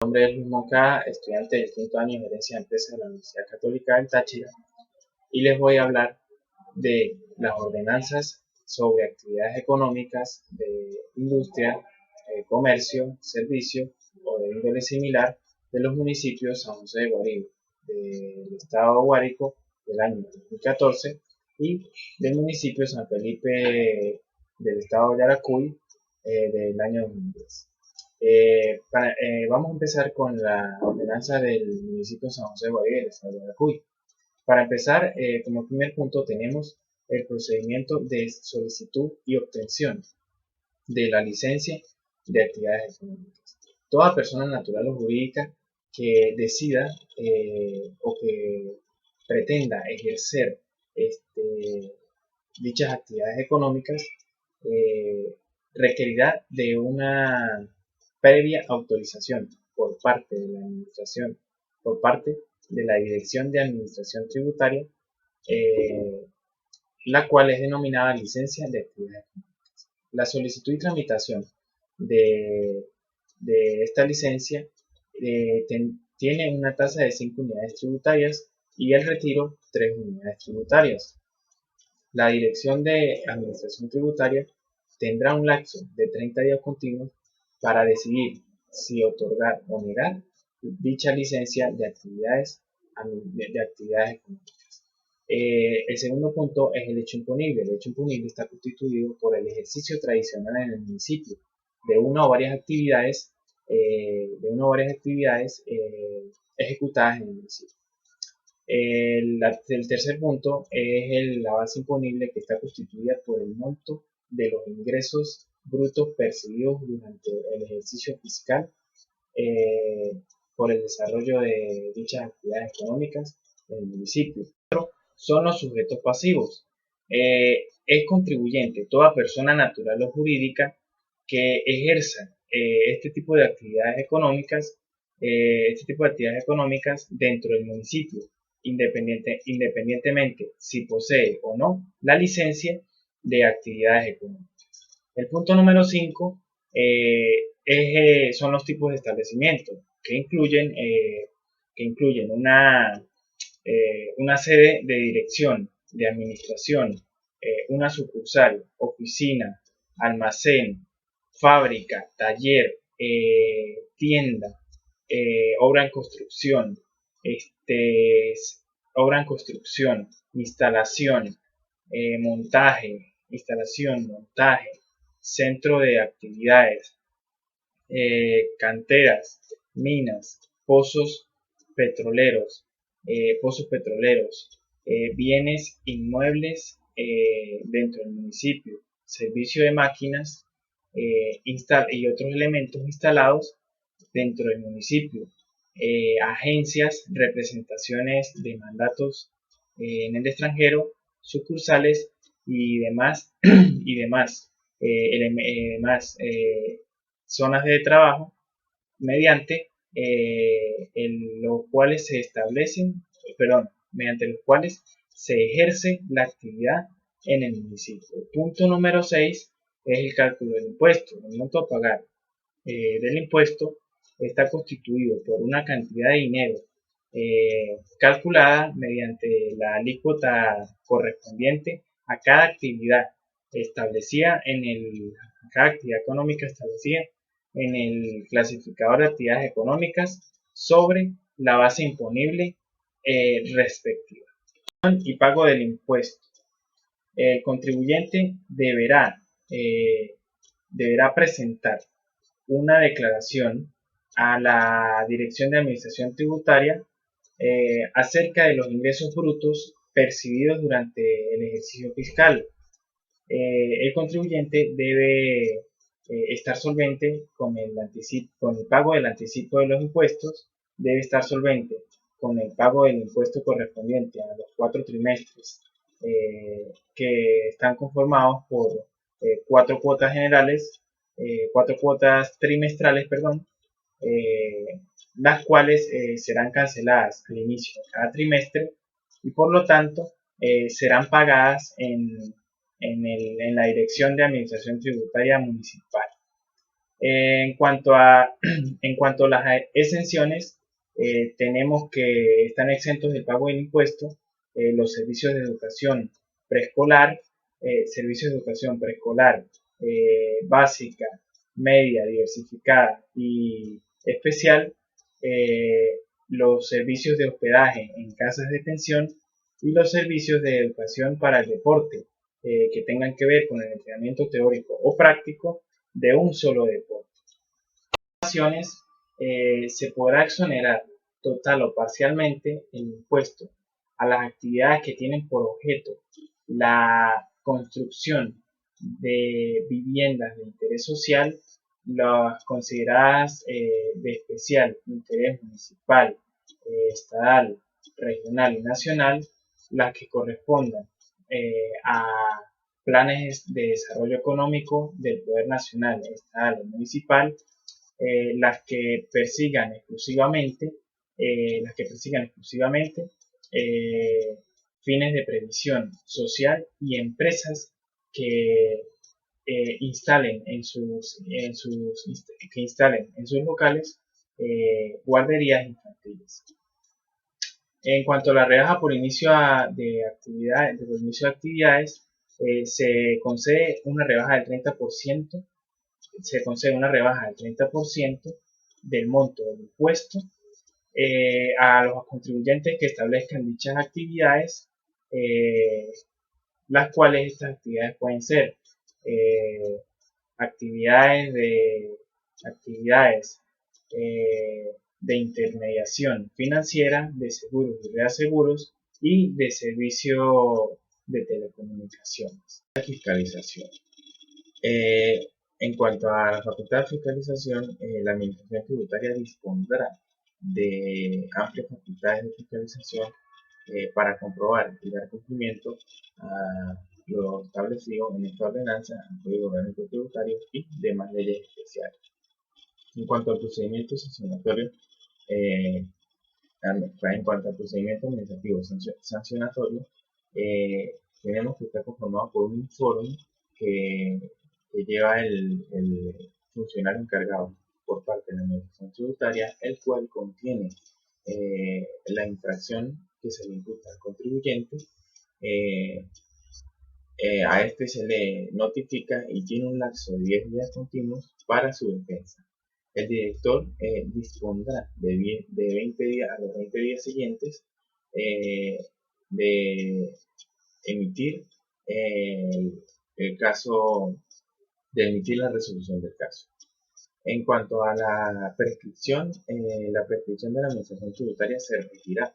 Mi nombre es Luis Moncada, estudiante del quinto año de Gerencia de Empresas de la Universidad Católica del Táchira, y les voy a hablar de las ordenanzas sobre actividades económicas de industria, comercio, servicio o de índole similar de los municipios San José de Guaribo, del estado de Guárico del año 2014 y del municipio San Felipe del estado de Yaracuy del año 2010. Vamos a empezar con la ordenanza del municipio de San José de Guaviare, estado de Yaracuy. Para empezar, como primer punto tenemos el procedimiento de solicitud y obtención de la licencia de actividades económicas. Toda persona natural o jurídica que decida o que pretenda ejercer dichas actividades económicas requerirá de una previa autorización por parte de la administración, por parte de la Dirección de Administración Tributaria, eh, la cual es denominada licencia de actividades económicas. La solicitud y tramitación de, de esta licencia tiene una tasa de 5 unidades tributarias y el retiro 3 unidades tributarias. La Dirección de Administración Tributaria tendrá un lapso de 30 días continuos para decidir si otorgar o negar dicha licencia de actividades económicas. El segundo punto es el hecho imponible. El hecho imponible está constituido por el ejercicio tradicional en el municipio de una o varias actividades, ejecutadas en el municipio. El tercer punto es la base imponible, que está constituida por el monto de los ingresos brutos percibidos durante el ejercicio fiscal por el desarrollo de dichas actividades económicas en el municipio. Son los sujetos pasivos. Es contribuyente toda persona natural o jurídica que ejerza este tipo de actividades económicas dentro del municipio, independientemente si posee o no la licencia de actividades económicas. El punto número 5 son los tipos de establecimientos que incluyen una sede de dirección, de administración, una sucursal, oficina, almacén, fábrica, taller, tienda, obra en construcción, instalación, montaje, centro de actividades, canteras, minas, pozos petroleros, bienes inmuebles dentro del municipio, servicio de máquinas y otros elementos instalados dentro del municipio, agencias, representaciones de mandatos en el extranjero, sucursales y demás, zonas de trabajo mediante mediante los cuales se ejerce la actividad en el municipio. El punto número 6 es el cálculo del impuesto. El monto a pagar del impuesto está constituido por una cantidad de dinero calculada mediante la alícuota correspondiente a cada actividad económica establecida en el clasificador de actividades económicas sobre la base imponible respectiva. Y pago del impuesto. El contribuyente deberá presentar una declaración a la Dirección de Administración Tributaria acerca de los ingresos brutos percibidos durante el ejercicio fiscal. El contribuyente debe estar solvente con el pago del anticipo de los impuestos, debe estar solvente con el pago del impuesto correspondiente a los 4 trimestres que están conformados por 4 cuotas generales, 4 cuotas trimestrales, las cuales serán canceladas al inicio de cada trimestre y por lo tanto serán pagadas en la Dirección de Administración Tributaria Municipal. En cuanto a las exenciones, tenemos que están exentos del pago del impuesto los servicios de educación preescolar, básica, media, diversificada y especial, los servicios de hospedaje en casas de pensión y los servicios de educación para el deporte que tengan que ver con el entrenamiento teórico o práctico de un solo deporte. Se podrá exonerar total o parcialmente el impuesto a las actividades que tienen por objeto la construcción de viviendas de interés social, las consideradas de especial interés municipal, estatal, regional y nacional, las que correspondan a planes de desarrollo económico del poder nacional, estatal o municipal, las que persigan exclusivamente fines de previsión social y empresas que instalen en sus locales guarderías infantiles. En cuanto a la rebaja por inicio de actividades, se concede una rebaja del 30%, del monto del impuesto a los contribuyentes que establezcan dichas actividades, las cuales estas actividades pueden ser eh, actividades de intermediación financiera, de seguros y reaseguros y de servicio de telecomunicaciones. La fiscalización. En cuanto a la facultad de fiscalización, la Administración Tributaria dispondrá de amplias facultades de fiscalización para comprobar y dar cumplimiento a lo establecido en esta ordenanza, el Código Orgánico Tributario y demás leyes especiales. En cuanto al procedimiento sancionatorio, administrativo sancionatorio, tenemos que estar conformado por un informe que lleva el funcionario encargado por parte de la Administración Tributaria, el cual contiene la infracción que se le imputa al contribuyente. A este se le notifica y tiene un lapso de 10 días continuos para su defensa. El director dispondrá de 20 días a los 20 días siguientes de emitir el caso, de emitir la resolución del caso. En cuanto a la prescripción de la Administración Tributaria se regirá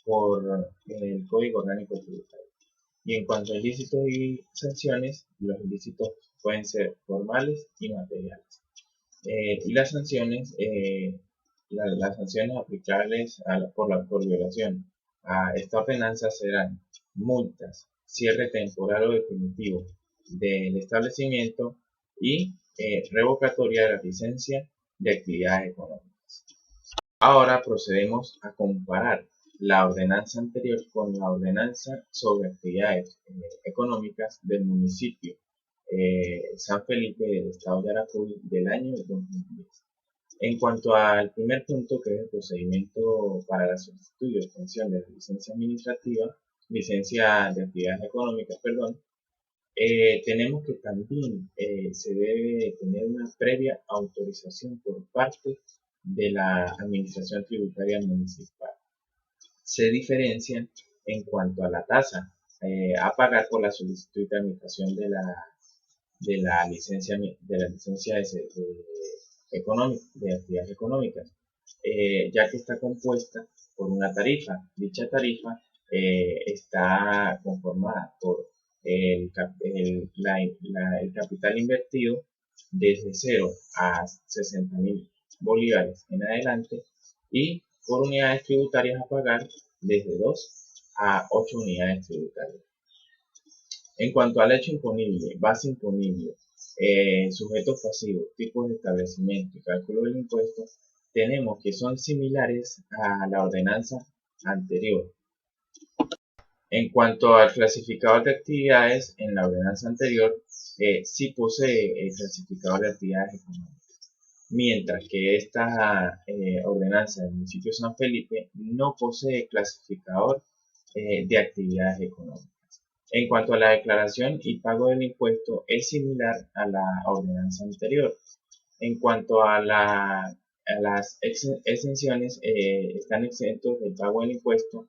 por el Código Orgánico Tributario. Y en cuanto a ilícitos y sanciones, los ilícitos pueden ser formales y materiales. Y las sanciones aplicables por violación a esta ordenanza serán multas, cierre temporal o definitivo del establecimiento y revocatoria de la licencia de actividades económicas. Ahora procedemos a comparar la ordenanza anterior con la ordenanza sobre actividades económicas del municipio San Felipe del estado de Yaracuy del año 2010. En cuanto al primer punto, que es el procedimiento para la solicitud y obtención de la licencia de actividades económicas, tenemos que también se debe tener una previa autorización por parte de la Administración Tributaria Municipal. Se diferencian en cuanto a la tasa a pagar por la solicitud y tramitación de la licencia de actividades económicas, ya que está compuesta por una tarifa. Dicha tarifa está conformada por el capital invertido desde 0 a 60.000 bolívares en adelante y por unidades tributarias a pagar desde 2 a 8 unidades tributarias. En cuanto al hecho imponible, base imponible, sujetos pasivos, tipos de establecimiento y cálculo del impuesto, tenemos que son similares a la ordenanza anterior. En cuanto al clasificador de actividades, en la ordenanza anterior sí posee el clasificador de actividades económicas. mientras que esta ordenanza del municipio de San Felipe no posee clasificador de actividades económicas. En cuanto a la declaración y pago del impuesto, es similar a la ordenanza anterior. En cuanto a las exenciones, están exentos del pago del impuesto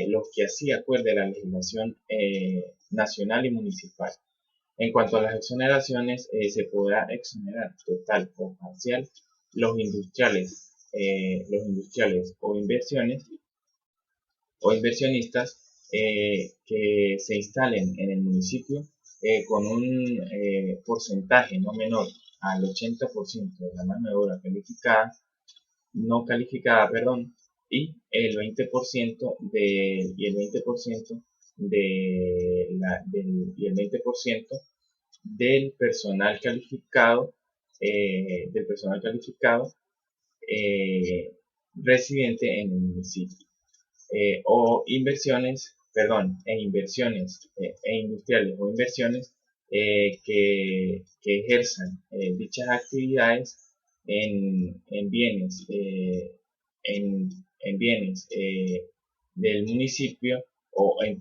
los que así acuerde la legislación nacional y municipal. En cuanto a las exoneraciones, se podrá exonerar total o parcial los industriales o inversionistas que se instalen en el municipio con un porcentaje no menor al 80% de la mano de obra calificada, no calificada, perdón, y el 20% y el 20% y el 20% del personal calificado, eh, residente en el municipio. O inversiones, perdón, e industriales o inversiones que ejerzan dichas actividades en bienes, en bienes del municipio o en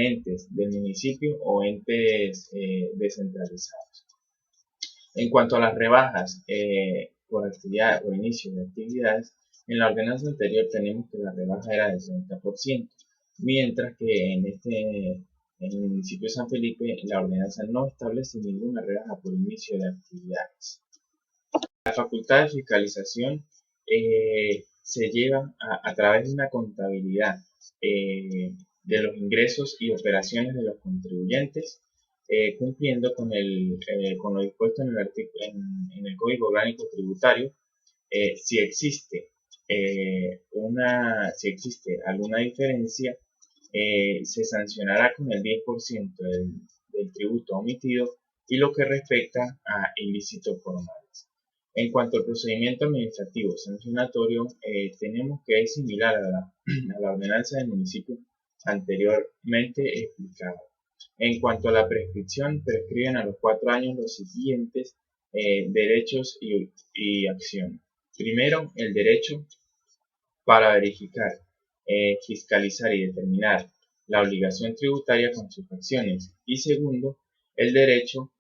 entes del municipio o entes descentralizados. En cuanto a las rebajas por actividad o inicio de actividades, en la ordenanza anterior tenemos que la rebaja era del 30%, mientras que en el municipio de San Felipe la ordenanza no establece ninguna rebaja por inicio de actividades. La facultad de fiscalización se lleva a través de una contabilidad de los ingresos y operaciones de los contribuyentes, cumpliendo con lo dispuesto en el Código Orgánico Tributario. Si existe si existe alguna diferencia, se sancionará con el 10% del tributo omitido y lo que respecta a ilícitos formales. En cuanto al procedimiento administrativo sancionatorio, tenemos que es similar a la ordenanza del municipio anteriormente explicada. En cuanto a la prescripción, prescriben a los 4 años los siguientes derechos y acciones. Primero, el derecho para verificar, fiscalizar y determinar la obligación tributaria con sus acciones. Y segundo, el derecho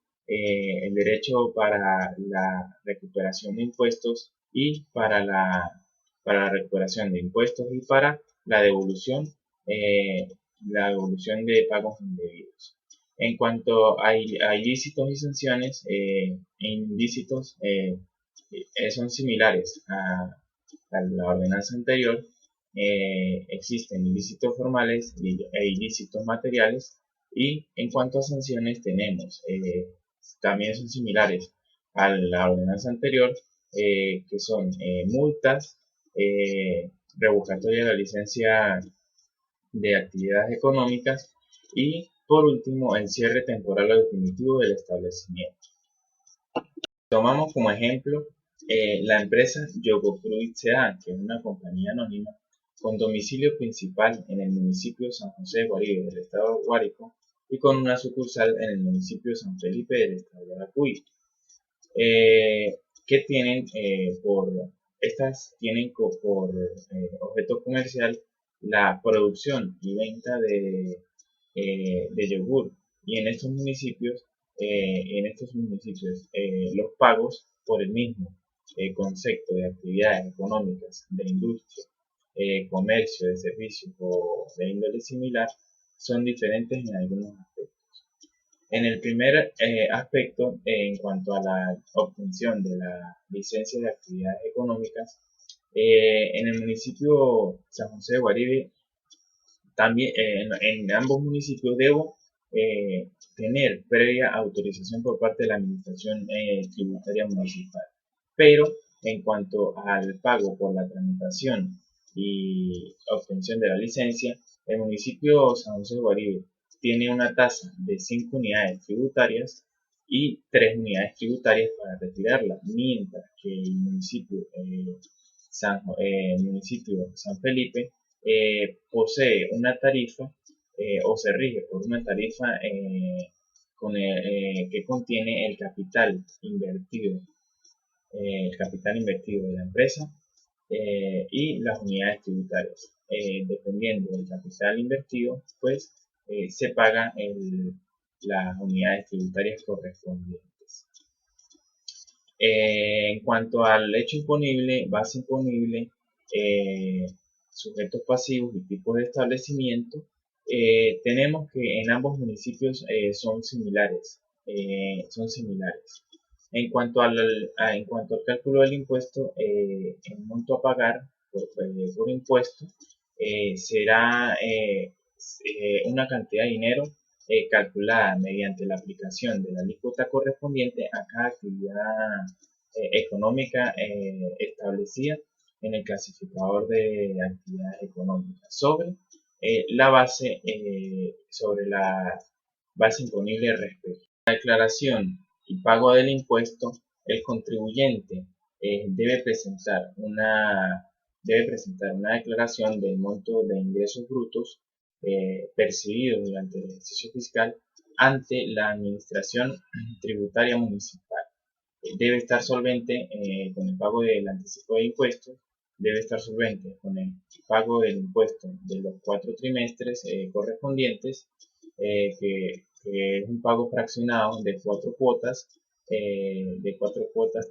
para la recuperación de impuestos y para la recuperación de impuestos y para eh, la devolución de pagos indebidos. En cuanto a ilícitos y sanciones, ilícitos son similares a la ordenanza anterior. Existen ilícitos formales e ilícitos materiales, y en cuanto a sanciones tenemos, también son similares a la ordenanza anterior, que son multas, revocatoria de la licencia de actividades económicas y por último el cierre temporal o definitivo del establecimiento. Tomamos como ejemplo la empresa Yogo Fruit Sedán, que es una compañía anónima con domicilio principal en el municipio de San José de Guaribe del estado de Guárico y con una sucursal en el municipio de San Felipe del estado de Aracuy, que tienen por objeto comercial la producción y venta de yogur, y en estos municipios los pagos por el mismo concepto de actividades económicas, de industria, comercio, de servicios o de índole similar son diferentes en algunos aspectos. En el primer aspecto, en cuanto a la obtención de la licencia de actividades económicas, en el municipio San José de Guaribe, también en ambos municipios debo tener previa autorización por parte de la Administración Tributaria Municipal. Pero en cuanto al pago por la tramitación y obtención de la licencia, el municipio San José de Guaribe tiene una tasa de 5 unidades tributarias y 3 unidades tributarias para retirarla, mientras que el municipio San Felipe posee una tarifa o se rige por una tarifa que contiene el capital invertido el capital invertido de la empresa y las unidades tributarias. Dependiendo del capital invertido, pues se pagan las unidades tributarias correspondientes. En cuanto al hecho imponible, base imponible, sujetos pasivos y tipos de establecimiento, tenemos que en ambos municipios son similares. En cuanto al cálculo del impuesto, el monto a pagar por impuesto será una cantidad de dinero calculada mediante la aplicación de la alícuota correspondiente a cada actividad económica establecida en el clasificador de actividades económicas sobre la base imponible respecto a la declaración y pago del impuesto. El contribuyente debe presentar una declaración del monto de ingresos brutos percibidos durante el ejercicio fiscal ante la Administración Tributaria Municipal. Debe estar solvente con el pago del anticipo de impuestos, debe estar solvente con el pago del impuesto de los 4 trimestres correspondientes, que es un pago fraccionado de 4 cuotas,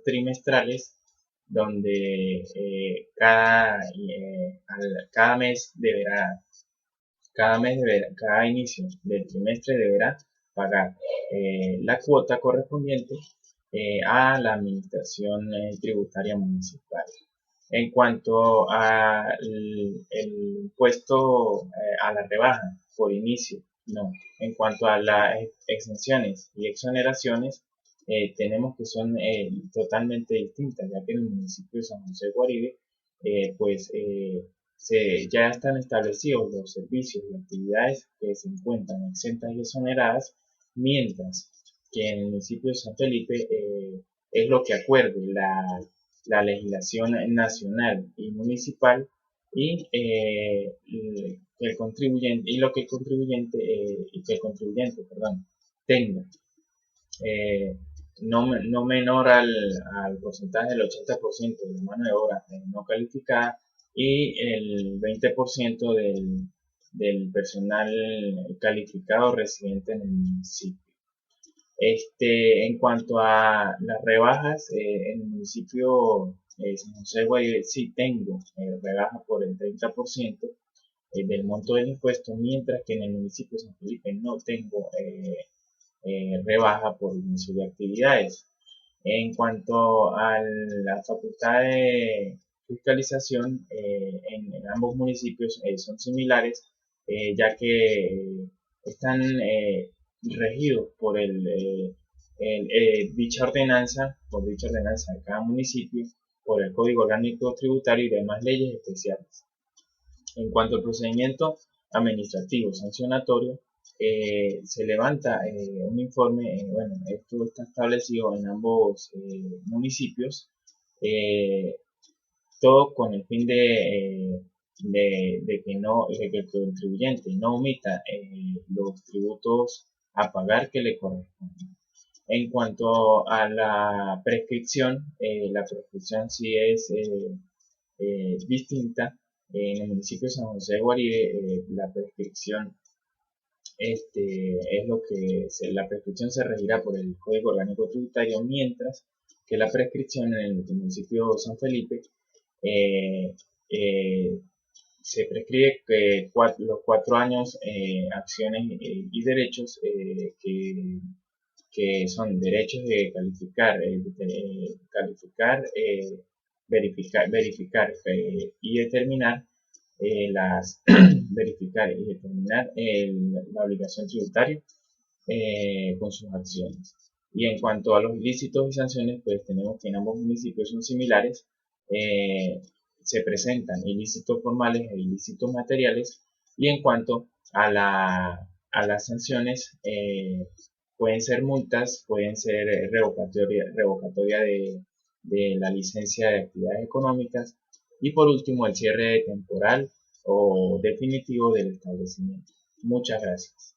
trimestrales, donde cada inicio del trimestre deberá pagar la cuota correspondiente a la Administración Tributaria Municipal. En cuanto al impuesto a la rebaja por inicio, no. En cuanto a las exenciones y exoneraciones, tenemos que son totalmente distintas, ya que en el municipio de San José de Guaribe, pues ya están establecidos los servicios y actividades que se encuentran exentas y exoneradas, mientras que en el municipio de San Felipe es lo que acuerde la legislación nacional y municipal y el contribuyente tenga no menor al porcentaje del 80% de la mano de obra no calificada y el 20% del personal calificado residente en el municipio. En cuanto a las rebajas, en el municipio de San José de Guaire sí tengo rebaja por el 30% del monto del impuesto, mientras que en el municipio de San Felipe no tengo rebaja por inicio de actividades. En cuanto a la facultad de fiscalización, en ambos municipios son similares, ya que están regidos por dicha ordenanza de cada municipio, por el Código Orgánico Tributario y demás leyes especiales. En cuanto al procedimiento administrativo sancionatorio, se levanta un informe, esto está establecido en ambos municipios, todo con el fin de que el contribuyente no omita los tributos a pagar que le corresponden. En cuanto a la prescripción sí es distinta. En el municipio de San José de Guaribe, la prescripción la prescripción se regirá por el Código Orgánico Tributario, mientras que la prescripción en el municipio de San Felipe se prescribe que los 4 años acciones y derechos que son derechos de verificar y determinar verificar y determinar la obligación tributaria con sus acciones. Y en cuanto a los ilícitos y sanciones, pues tenemos que en ambos municipios son similares. Se presentan ilícitos formales e ilícitos materiales. Y en cuanto a las sanciones, pueden ser multas, pueden ser revocatoria de la licencia de actividades económicas y por último el cierre temporal o definitivo del establecimiento. Muchas gracias.